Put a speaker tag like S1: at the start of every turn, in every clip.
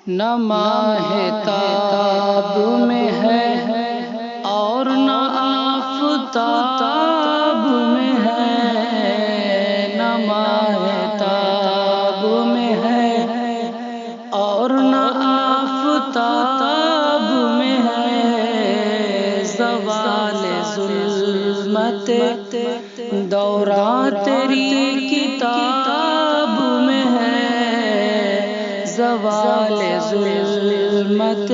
S1: نہ ماہ تاب میں ہے اور نہ آفتاب میں ہے، نہ ماہ تاب میں ہے اور نہ آفتاب میں ہے، زوال ظلمت دوران تیری کتاب میں ہے، زوال ظلمت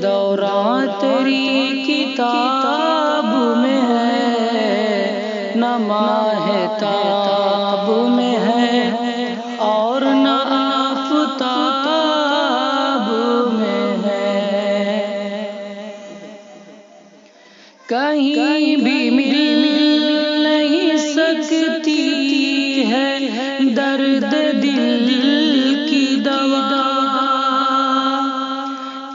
S1: دوران تیری کتاب میں ہے، نہ ماہ تاب میں ہے اور نہ آفتاب میں ہے، کہیں بھی مل نہیں سکتی ہے درد دل کی دوا،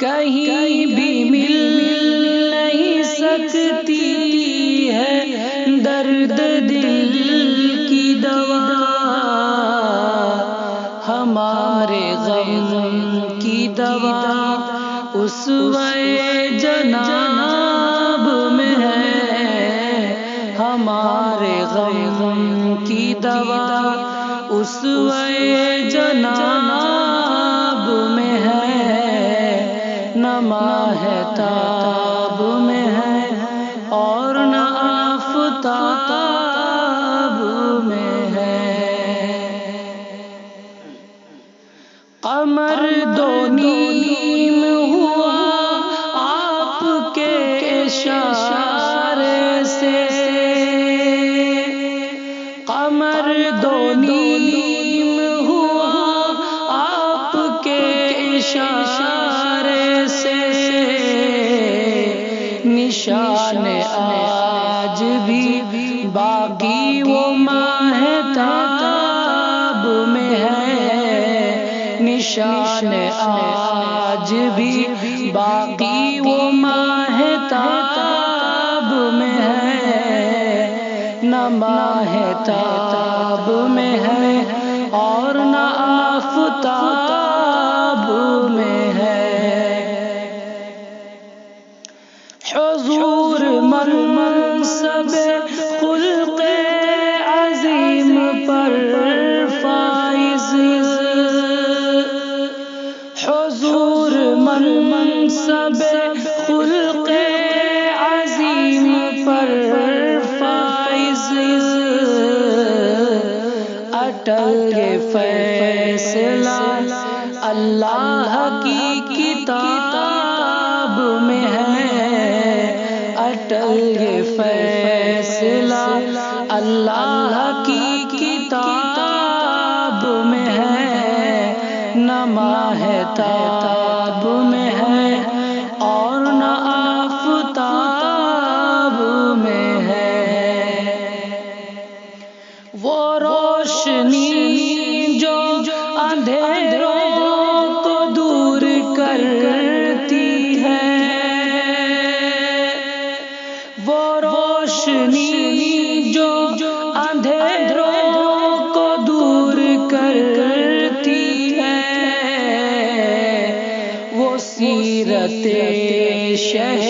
S1: کہیں بھی مل نہیں سکتی ہے درد دل کی دوا، ہمارے غم کی دوا اسوے جناب میں ہے، ہمارے غم کی دوا اسوے جناب میں ہے، نہ ماہ تاب میں ہے اور نہ آفتاب میں ہے، قمر دو نیم ہوا آپ کے اشارے سے، قمر دو نیم ہوا آپ کے اشارے سے، نشان آج بھی باقی وہ ماہ تاب میں ہے، نشان آج بھی باقی وہ ماہ تاب میں ہے، نہ ماہ تاب میں ہے اور نہ آفتاب میں ہے، حضور منصب خلق عظیم پر فائز، حضور منصب خلق عظیم پر فائز، اٹل یہ فیصلہ اللہ کی کتاب میں ہے، اٹل یہ فیصلہ اللہ کی کتاب میں ہے، نہ ماہ تاب میں ہے اور نہ آفتاب میں ہے، وہ روشنی جو اندھیروں کو دور کرتی ہے، وہ روشنی جو اندھیروں کو دور کرتی ہے، وہ سیرت شہ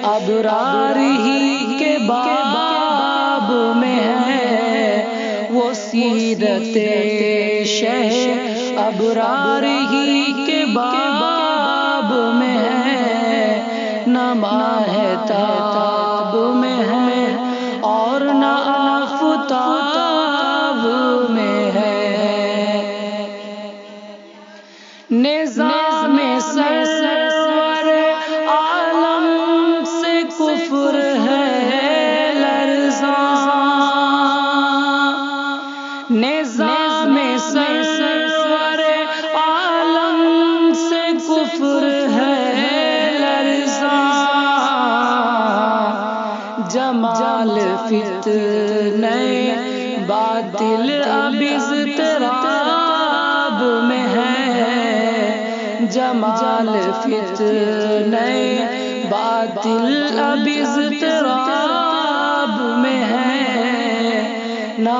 S1: ابرار ہی کے باب میں ہے، وہ سیرت شہ ابرار ہی کے باب میں ہے، نہ ماہ تاب میں ہے اور نہ آفتاب میں ہے، نظام سرور عالم سے کفر ہے لرزاں، نظام سرور عالم سے کفر ہے لرزاں، جمال فتنہ باطل اب اضطراب میں ہے، جمال فتنہ باطل اب اضطراب میں ہے، نہ